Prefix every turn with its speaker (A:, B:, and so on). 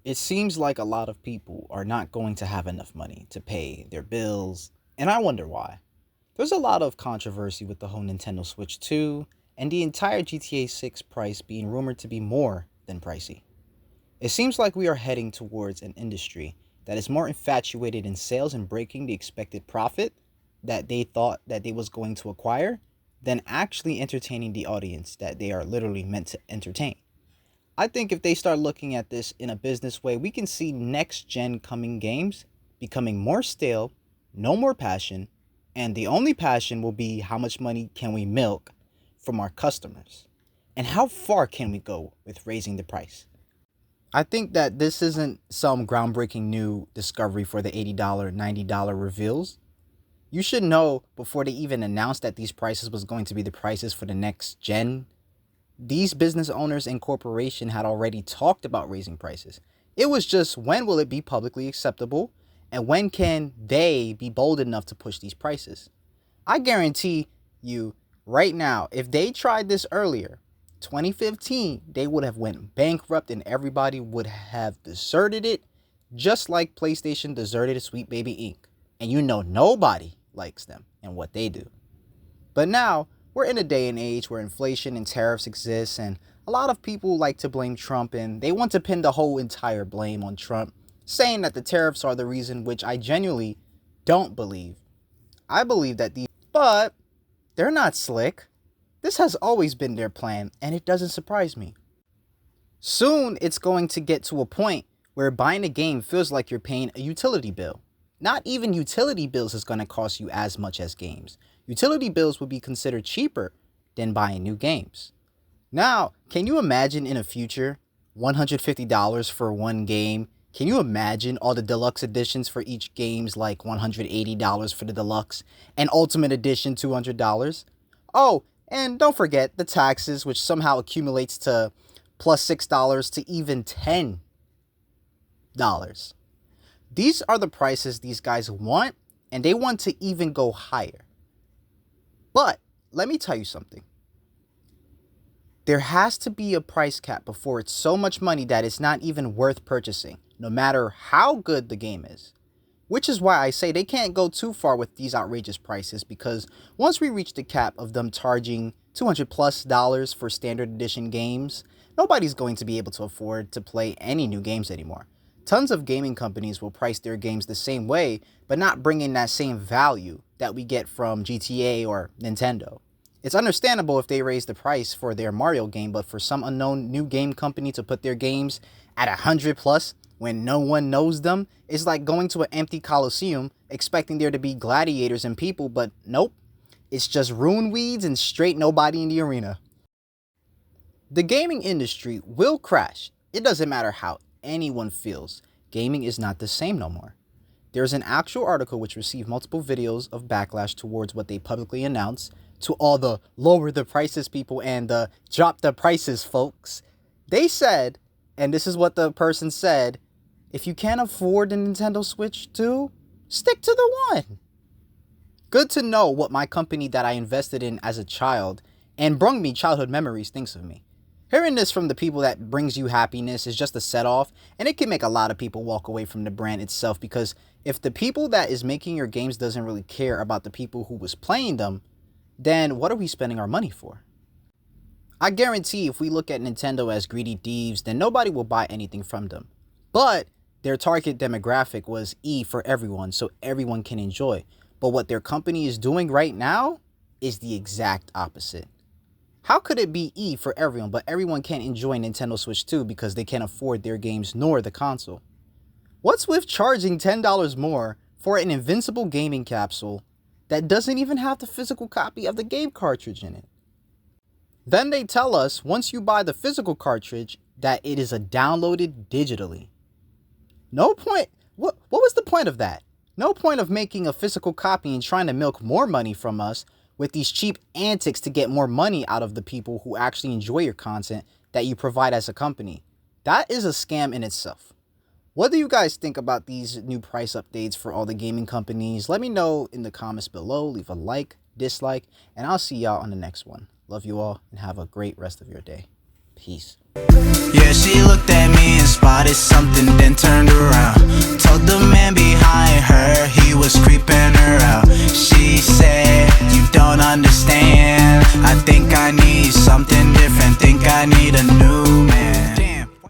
A: It seems like a lot of people are not going to have enough money to pay their bills, and I wonder why. There's a lot of controversy with the whole Nintendo Switch 2 and the entire GTA 6 price being rumored to be more than pricey. It seems like we are heading towards an industry that is more infatuated in sales and breaking the expected profit that they thought that they was going to acquire than actually entertaining the audience that they are literally meant to entertain. I think if they start looking at this in a business way, we can see next gen coming games becoming more stale, no more passion, and the only passion will be how much money can we milk from our customers and how far can we go with raising the price. I think that this isn't some groundbreaking new discovery for the $80, $90 reveals. You should know before they even announced that these prices was going to be the prices for the next gen. These business owners and corporation had already talked about raising prices. It was just when will it be publicly acceptable and when can they be bold enough to push these prices? I guarantee you right now, if they tried this earlier, 2015, they would have went bankrupt and everybody would have deserted it just like PlayStation deserted Sweet Baby Inc. And you know nobody likes them and what they do. But now, we're in a day and age where inflation and tariffs exist, and a lot of people like to blame Trump, and they want to pin the whole entire blame on Trump, saying that the tariffs are the reason, which I genuinely don't believe. I believe that but they're not slick. This has always been their plan, and it doesn't surprise me. Soon, it's going to get to a point where buying a game feels like you're paying a utility bill. Not even utility bills is going to cost you as much as games. Utility bills would be considered cheaper than buying new games. Now, can you imagine in a future $150 for one game? Can you imagine all the deluxe editions for each game's like $180 for the deluxe and ultimate edition $200? Oh, and don't forget the taxes, which somehow accumulates to plus $6 to even $10. These are the prices these guys want, and they want to even go higher. But let me tell you something. There has to be a price cap before it's so much money that it's not even worth purchasing, no matter how good the game is. Which is why I say they can't go too far with these outrageous prices, because once we reach the cap of them charging $200+ for standard edition games, nobody's going to be able to afford to play any new games anymore. Tons of gaming companies will price their games the same way, but not bring in that same value that we get from GTA or Nintendo. It's understandable if they raise the price for their Mario game, but for some unknown new game company to put their games at $100+ when no one knows them is like going to an empty coliseum expecting there to be gladiators and people, but nope, it's just ruin weeds and straight nobody in the arena. The gaming industry will crash. It doesn't matter how anyone feels. Gaming is not the same no more. There's an actual article which received multiple videos of backlash towards what they publicly announced to all the lower the prices people and the drop the prices folks. They said, and this is what the person said, if you can't afford the Nintendo Switch 2, stick to the one. Good to know what my company that I invested in as a child and brung me childhood memories thinks of me. Hearing this from the people that brings you happiness is just a set off, and it can make a lot of people walk away from the brand itself, because if the people that is making your games doesn't really care about the people who was playing them, then what are we spending our money for? I guarantee if we look at Nintendo as greedy thieves, then nobody will buy anything from them. But their target demographic was E for everyone, so everyone can enjoy. But what their company is doing right now is the exact opposite. How could it be E for everyone, but everyone can't enjoy Nintendo Switch 2 because they can't afford their games nor the console? What's with charging $10 more for an invincible gaming capsule that doesn't even have the physical copy of the game cartridge in it? Then they tell us once you buy the physical cartridge that it is downloaded digitally. No point. What was the point of that? No point of making a physical copy and trying to milk more money from us with these cheap antics to get more money out of the people who actually enjoy your content that you provide as a company. That is a scam in itself. What do you guys think about these new price updates for all the gaming companies? Let me know in the comments below. Leave a like, dislike, and I'll see y'all on the next one. Love you all and have a great rest of your day. Peace.
B: Yeah, she looked at me and spotted something that understand. I think I need something different, think I need a new